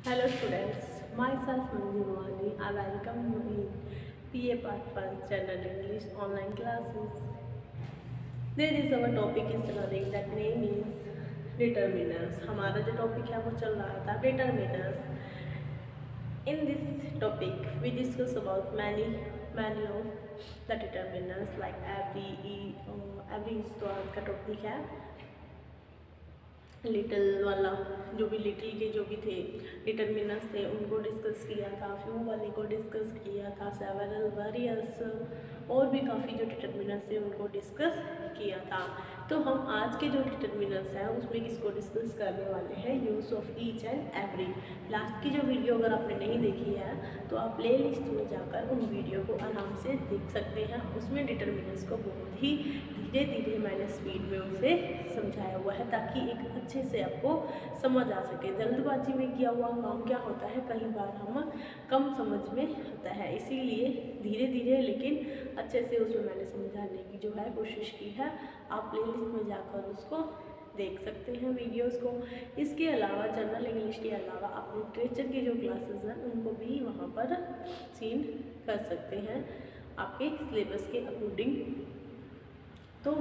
Hello students, myself Manju Mani. I welcome you in PA Part 1 General English online classes. There is our topic is running that name is determinants. हमारा जो topic है वो चल रहा था determinants. In this topic we discuss about many of the determinants like every is तो आज का topic है लिटिल वाला जो भी लिटिल के जो भी थे डिटर्मिनर्स थे उनको डिस्कस किया था, फ्यू वाले को डिस्कस किया था, सेवरल वेरियस और भी काफ़ी जो डिटर्मिनर्स थे उनको डिस्कस किया था। तो हम आज के जो डिटर्मिनर्स हैं उसमें किसको डिस्कस करने वाले हैं, use of each and every. Last की जो वीडियो अगर आपने नहीं देखी है तो आप प्ले लिस्ट में जाकर उन वीडियो को आराम से देख सकते हैं। उसमें डिटर्मिनर्स को बहुत ही धीरे धीरे मैंने स्पीड में उसे समझाया हुआ है ताकि एक अच्छे से आपको समझ आ सके। जल्दबाजी में किया हुआ काम क्या होता है, कई बार हम कम समझ में आता है, इसीलिए धीरे धीरे लेकिन अच्छे से उसमें मैंने समझाने की जो है कोशिश की है। आप प्लेलिस्ट में जाकर उसको देख सकते हैं वीडियोस को। इसके अलावा जनरल इंग्लिश के अलावा आप लिटरेचर की जो क्लासेस हैं उनको भी वहाँ पर सीन कर सकते हैं आपके सिलेबस के अकॉर्डिंग। तो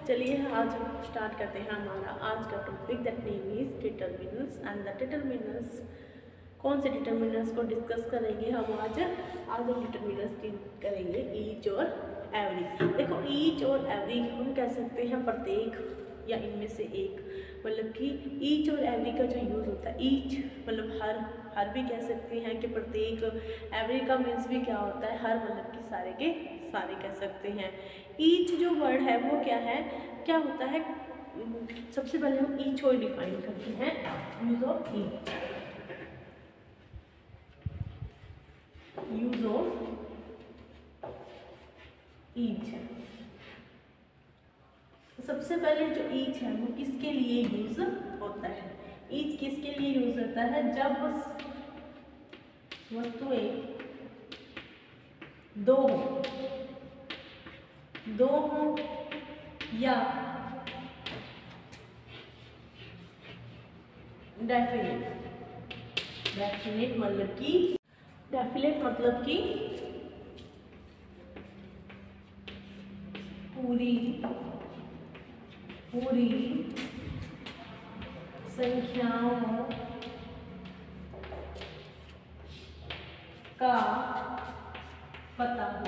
चलिए आज स्टार्ट करते हैं हमारा आज का topic that name is determiners and the determiners. कौन से डिटर्मिनर्स को डिस्कस करेंगे हम आज हम डिटर्मिनर्स करेंगे ईच और एवरी। देखो ईच और एवरी हम कह सकते हैं प्रत्येक या इनमें से एक, मतलब कि ईच और एवरी का जो यूज़ होता है, ईच मतलब हर भी कह सकते हैं कि प्रत्येक, एवरी का मीन्स भी क्या होता है हर, मतलब कि सारे के सारे कह सकते हैं। ईच जो वर्ड है वो क्या है, क्या होता है, सबसे पहले हम ईच को डिफाइन करते हैं। Use of each, use of each. सबसे पहले जो ईच है वो किसके लिए यूज होता है, ईच किसके लिए यूज होता है, जब वस्तुएं दो हो या डेफिनेट मतलब कि पूरी संख्याओं का पता हो।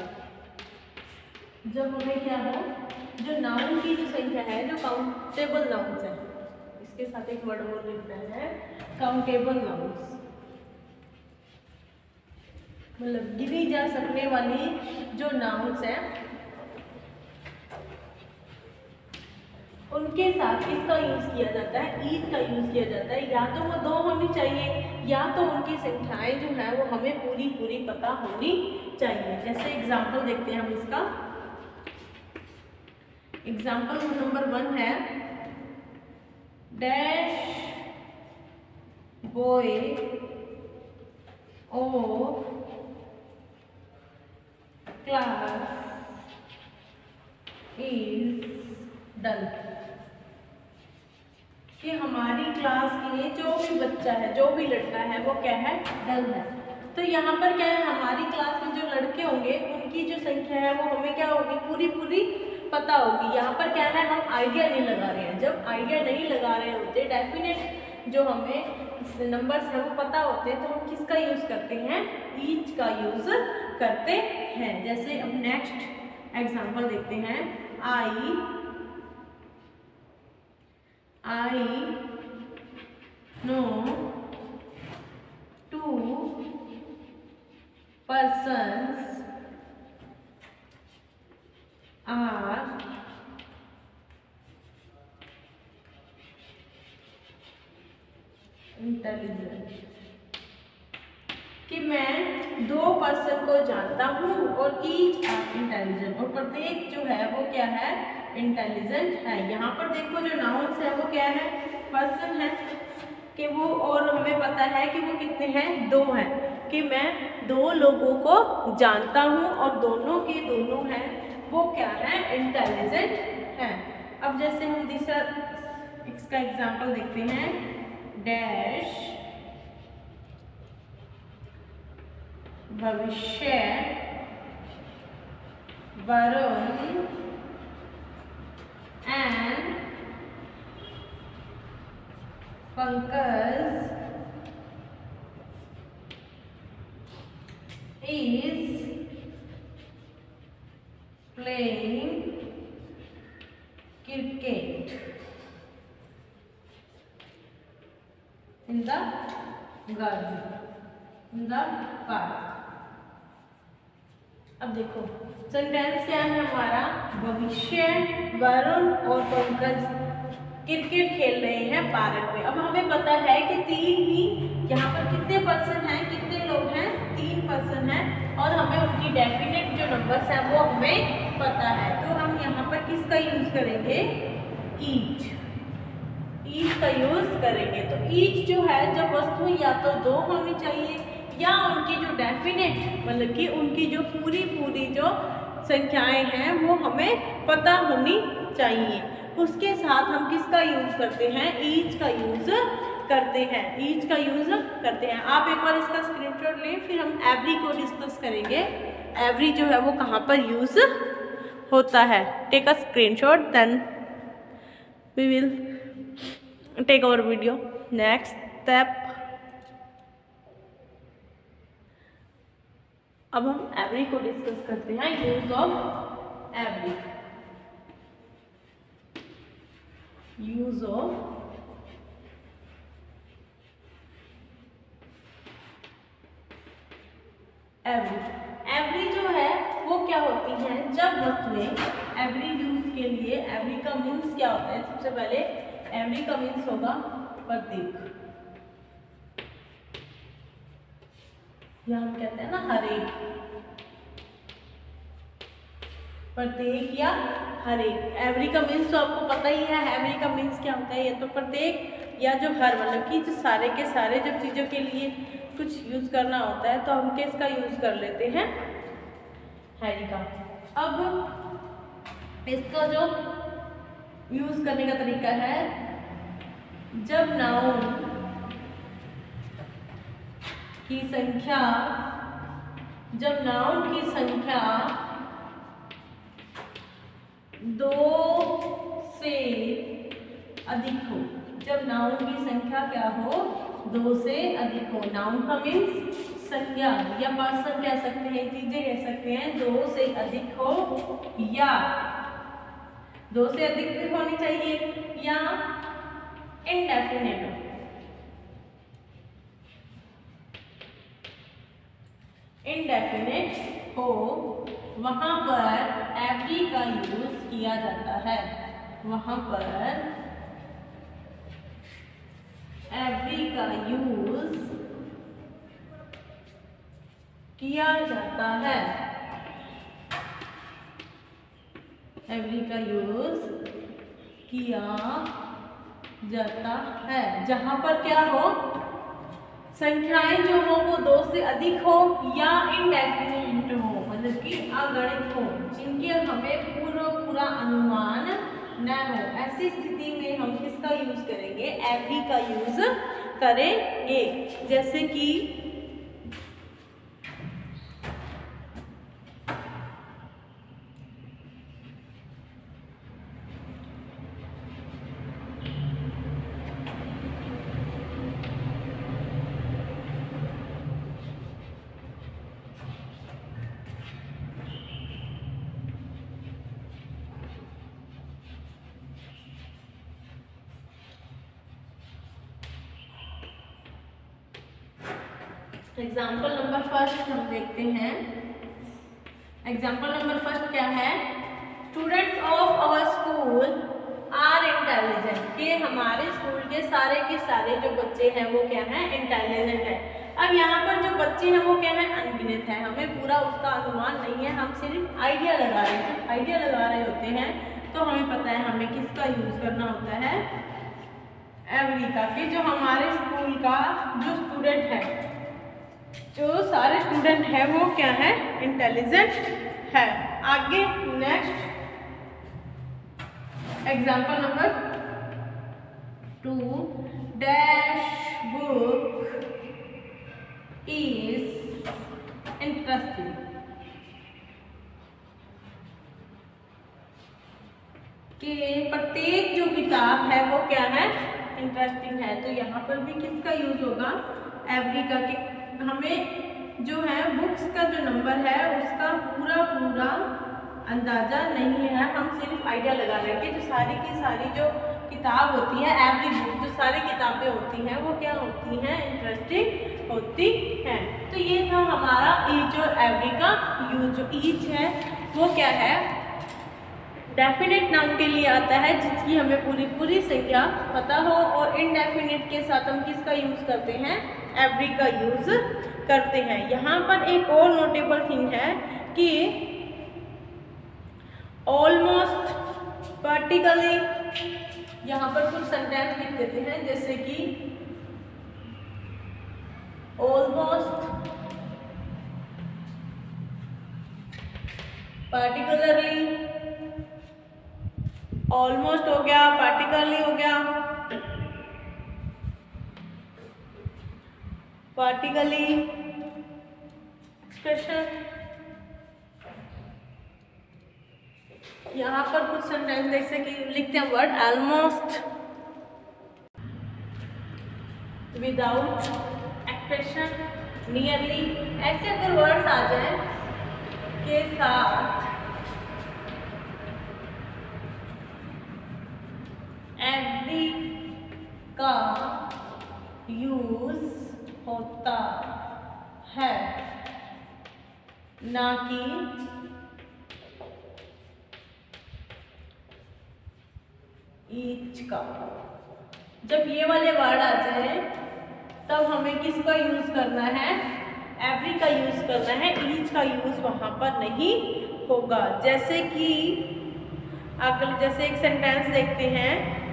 जब हमें क्या हो, जो नाउन की जो संख्या है, जो काउंटेबल नाउन्स है, इसके साथ एक वर्ड और लिखना है काउंटेबल नाउन्स, मतलब गिनी जा सकने वाली जो नाउन्स हैं उनके साथ इसका यूज किया जाता है, ईच का यूज किया जाता है। या तो वो दो होनी चाहिए या तो उनकी संख्याएं जो है वो हमें पूरी पता होनी चाहिए। जैसे एग्जांपल देखते हैं हम इसका। एग्जाम्पल नंबर 1 है dash boy of class is done. कि हमारी क्लास के जो भी बच्चा है, जो भी लड़का है वो क्या है, डल है। तो यहाँ पर क्या है, हमारी क्लास में जो लड़के होंगे उनकी जो संख्या है वो हमें क्या होगी, पूरी पता होगी। यहाँ पर क्या है, हम आइडिया नहीं लगा रहे हैं। जब आइडिया नहीं लगा रहे होते, डेफिनेट जो हमें नंबर्स हैं वो पता होते हैं, तो हम किसका यूज करते हैं, ईच का यूज करते हैं। जैसे अब नेक्स्ट एग्जाम्पल देखते हैं। I know 2 persons are intelligent. कि मैं 2 पर्सन को जानता हूँ और ईच आर इंटेलिजेंट, और प्रत्येक जो है वो क्या है, इंटेलिजेंट है। यहाँ पर देखो जो नाउन्स है वो क्या है, पर्सन है कि वो, और हमें पता है कि वो कितने हैं, 2 हैं। कि मैं 2 लोगों को जानता हूँ और दोनों के दोनों हैं वो क्या है, इंटेलिजेंट है। अब जैसे हम दूसरा इसका एग्जाम्पल देखते हैं। डैश भविष्य, Varun and Pankaj is playing cricket in the garden, in the park। अब देखो सेंटेंस क्या है हमारा, भविष्य, वरुण और पंकज क्रिकेट खेल रहे हैं पार्क में। अब हमें पता है कि तीन ही, यहाँ पर कितने पर्सन हैं, कितने लोग हैं, 3 पर्सन हैं और हमें उनकी डेफिनेट जो नंबर्स हैं वो हमें पता है। तो हम यहाँ पर किसका यूज करेंगे, ईच, ईच का यूज करेंगे। तो ईच जो है, जब वस्तु या तो 2 होनी चाहिए या उनकी जो डेफिनेट मतलब कि उनकी जो पूरी जो संख्याएं हैं वो हमें पता होनी चाहिए। उसके साथ हम किसका यूज करते हैं, ईच का यूज करते हैं, ईच का यूज करते हैं। आप एक बार इसका स्क्रीनशॉट लें, फिर हम एवरी को डिस्कस करेंगे। एवरी जो है वो कहाँ पर यूज होता है। Take a screenshot, then we will take our video. Next step, अब हम एवरी को डिस्कस करते हैं, use of every, use of every. Every जो है वो क्या होती है, जब वस्तुएं, एवरी यूज के लिए एवरी का मीन्स क्या होता है, सबसे पहले एवरी का मीन्स होगा प्रत्येक, या हम कहते हैं ना हर एक, प्रत्येक या हर एक। एवरी का मीन्स तो आपको पता ही है, एवरी का मीन्स क्या होता है, ये तो प्रत्येक या जो हर, मतलब कि जो सारे के सारे जब चीज़ों के लिए कुछ यूज करना होता है तो हम किसका यूज कर लेते हैं, हैरी का। अब इसका जो यूज करने का तरीका है, जब नाउन की संख्या, जब नाउन की संख्या 2 से अधिक हो, जब नाउन की संख्या क्या हो, 2 से अधिक हो। नाउन का मीन्स संज्ञा या पर्सन कह सकते हैं, चीजें कह सकते हैं, 2 से अधिक हो या 2 से अधिक भी होनी चाहिए या इनडेफिनेट हो। इनडेफिनेट हो, वहां पर एवरी का यूज किया जाता है, वहां पर एवरी का यूज किया जाता है, एवरी का यूज किया जाता है। जहां पर क्या हो, संख्याएं जो हो वो 2 से अधिक हो या इनडेफिनिट हो, मतलब कि अगणित हो, जिनके हमें पूरा अनुमान न हो। ऐसी स्थिति में हम किसका यूज करेंगे, एवरी का यूज करेंगे। जैसे कि एग्जाम्पल नंबर फर्स्ट हम देखते हैं। एग्जाम्पल नंबर फर्स्ट क्या है, students of our school are intelligent, कि हमारे स्कूल के सारे जो बच्चे हैं वो क्या हैं, इंटेलिजेंट है। अब यहाँ पर जो बच्चे हैं वो क्या है, अनगिनत है, हमें पूरा उसका अनुमान नहीं है, हम सिर्फ आइडिया लगा रहे हैं। जब आइडिया लगा रहे होते हैं तो हमें पता है हमें किसका यूज करना होता है, एवरी का। कि जो हमारे स्कूल का जो स्टूडेंट है, जो सारे स्टूडेंट है वो क्या है, इंटेलिजेंट है। आगे next example number 2, dash book is interesting. कि प्रत्येक जो किताब है वो क्या है, इंटरेस्टिंग है। तो यहाँ पर भी किसका यूज होगा, एवरी का। कि हमें जो है बुक्स का जो नंबर है उसका पूरा अंदाजा नहीं है, हम सिर्फ आइडिया लगा रहे हैं कि जो सारी की सारी जो किताब होती है, एवरी बुक जो सारी किताबें होती हैं वो क्या होती हैं, इंटरेस्टिंग होती हैं। तो ये था हमारा ईच और एवरी का यूज। जो ईच है वो क्या है, डेफिनेट नाउन के लिए आता है जिसकी हमें पूरी संख्या पता हो, और इनडेफिनेट के साथ हम किसका यूज करते हैं, एवरी का यूज करते हैं। यहाँ पर एक और नोटेबल थिंग है कि ऑलमोस्ट, पार्टिकली, यहाँ पर कुछ सेंटेंस लिख देते हैं जैसे कि ऑलमोस्ट, पार्टिकुलरली, ऑलमोस्ट हो गया, पार्टिकुलरली हो गया, पार्टिकुलरली एक्सप्रेशन। यहाँ पर कुछ सेंटेंस जैसे कि लिखते हैं word almost without expression, nearly. ऐसे अगर वर्ड्स आ जाए के साथ एवरी का यूज होता है, ना कि ईच का। जब ये वाले वर्ड आ जाए तब हमें किसका यूज करना है, एवरी का यूज करना है, ईच का यूज वहां पर नहीं होगा। जैसे कि अगर जैसे एक सेंटेंस देखते हैं,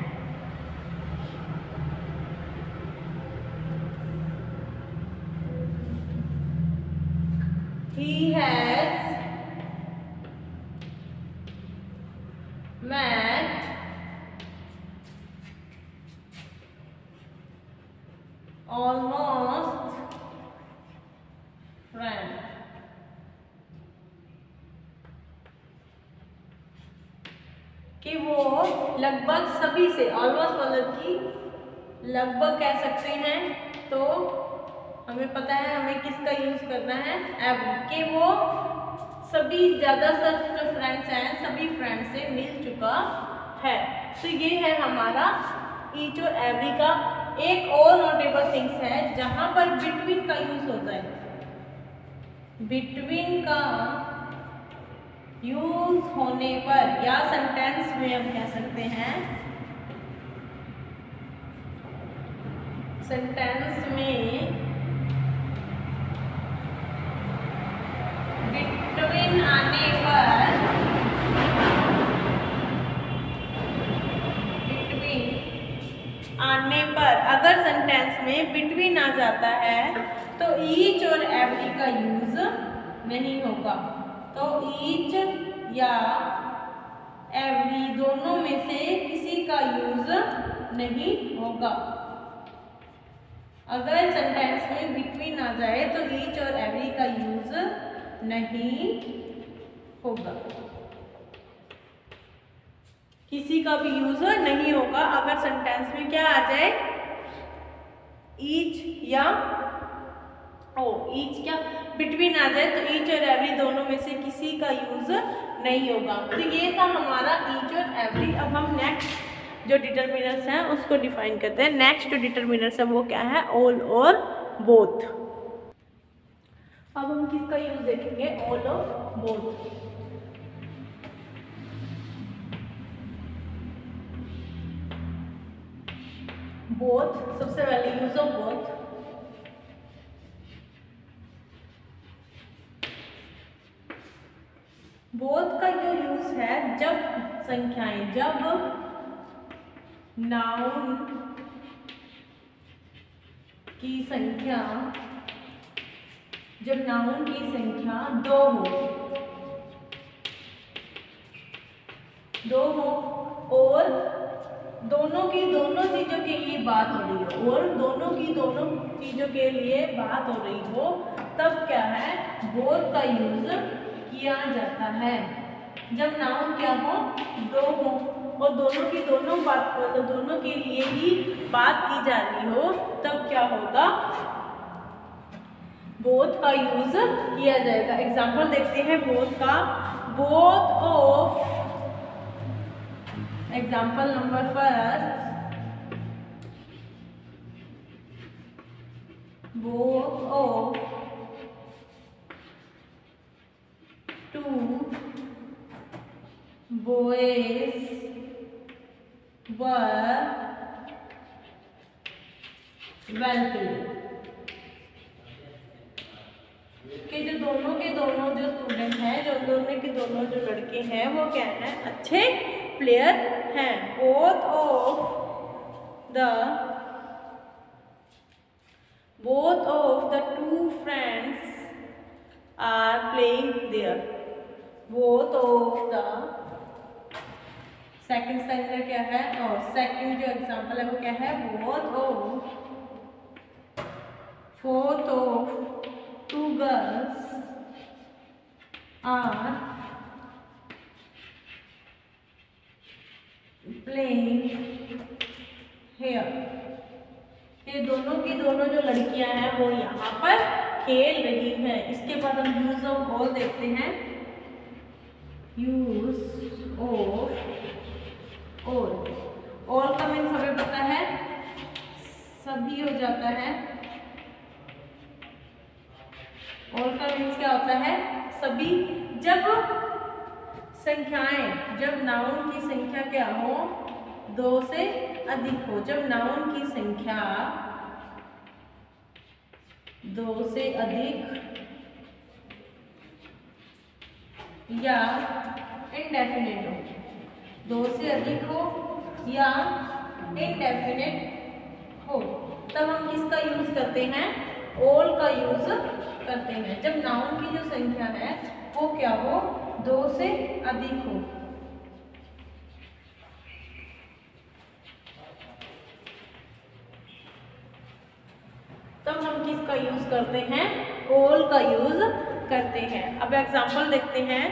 he has met almost friend। कि वो लगभग सभी से, ऑलमोस्ट मतलब कि लगभग कह सकते हैं, तो हमें पता है हमें किसका यूज करना है, एवरी। कि वो सभी ज्यादातर जो फ्रेंड्स हैं सभी फ्रेंड्स से मिल चुका है। तो ये है हमारा ईच और एवरी का। एक और नोटेबल थिंग्स है जहां पर बिटवीन का यूज होता है। बिटवीन का यूज होने पर या सेंटेंस में हम कह सकते हैं, सेंटेंस में बिटवीन आने पर, बिटवीन आने पर, अगर सेंटेंस में बिटवीन आ जाता है तो ईच और एवरी का यूज नहीं होगा। तो ईच या एवरी दोनों में से किसी का यूज नहीं होगा। अगर सेंटेंस में बिटवीन आ जाए तो ईच और एवरी का यूज नहीं होगा, किसी का भी यूज नहीं होगा। अगर सेंटेंस में क्या आ जाए, ईच या ईच क्या बिटवीन आ जाए तो ईच और एवरी दोनों में से किसी का यूज नहीं होगा। तो ये था हमारा ईच और एवरी। अब हम नेक्स्ट जो डिटरमिनर्स हैं उसको डिफाइन करते हैं। नेक्स्ट जो डिटरमिनर्स है वो क्या है, ऑल और बोथ। अब हम किसका यूज देखेंगे, ऑल और बोथ। बोथ, सबसे पहले यूज ऑफ बोथ। बोथ का जो यूज है जब संख्याएं, जब नाउन की संख्या, जब नाउन की संख्या दो हो और दोनों की दोनों चीजों के लिए बात हो रही हो, और दोनों की दोनों चीजों के लिए बात हो रही हो, तब क्या है, बोथ का यूज किया जाता है। जब नाउन क्या हो, दो हो और दोनों की दोनों बात, मतलब दोनों के लिए ही बात की जा रही हो, तब क्या होगा, बोथ का यूज किया जाएगा। एग्जाम्पल देखते हैं बोथ का। Both of, example number first, both of two boys were well played। कि जो दोनों के दोनों जो स्टूडेंट हैं, जो दोनों के दोनों जो लड़के हैं, वो क्या है, अच्छे प्लेयर हैं। Both of the two friends are playing there। both of the, second sentence क्या है, और सेकंड जो एग्जांपल है वो क्या है, both of two girls are playing here। ये दोनों की दोनों जो लड़कियां हैं वो यहाँ पर खेल रही हैं। इसके बाद हम यूज ऑफ ऑल देखते हैं। यूज ऑफ ऑल का मीन्स हमें पता है सभी हो जाता है। ऑल का मीन्स क्या होता है, सभी। जब संख्याएं, जब नाउन की संख्या क्या हो, दो से अधिक हो। जब नाउन की संख्या दो से अधिक या इनडेफिनेट हो, दो से अधिक हो या इनडेफिनेट हो, तब हम किसका यूज करते हैं, ऑल का यूज करते हैं। जब नाउन की जो संख्या है वो क्या हो, दो से अधिक हो। तब हम किसका यूज करते हैं, ऑल का यूज करते हैं। अब एग्जांपल देखते हैं।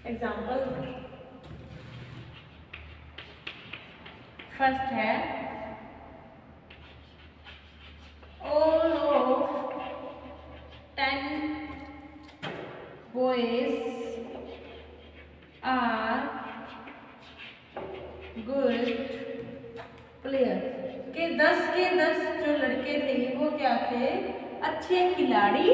एग्जांपल फर्स्ट है, all of 10 boys are good player. के 10 जो लड़के थे वो क्या थे, अच्छे खिलाड़ी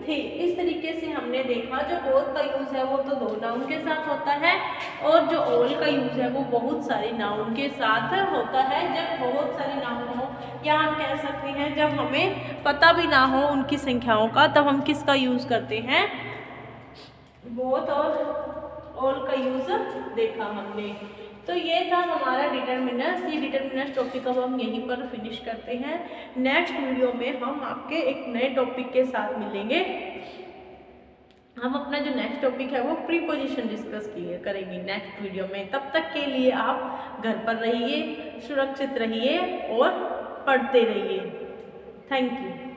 थे। इस तरीके से हमने देखा जो बोथ का यूज है वो तो दो नाउन के साथ होता है, और जो ऑल का यूज है वो बहुत सारे नाउन के साथ होता है। जब बहुत सारे नाउन हो, या हम कह सकते हैं जब हमें पता भी ना हो उनकी संख्याओं का, तब हम किसका यूज करते हैं, बोथ और ऑल का यूज देखा हमने। तो ये था हमारा डिटरमिनर्स। ये डिटरमिनर्स टॉपिक अब हम यहीं पर फिनिश करते हैं। नेक्स्ट वीडियो में हम आपके एक नए टॉपिक के साथ मिलेंगे। हम अपना जो नेक्स्ट टॉपिक है वो प्रीपोजिशन डिस्कस करेंगे नेक्स्ट वीडियो में। तब तक के लिए आप घर पर रहिए, सुरक्षित रहिए और पढ़ते रहिए। Thank you.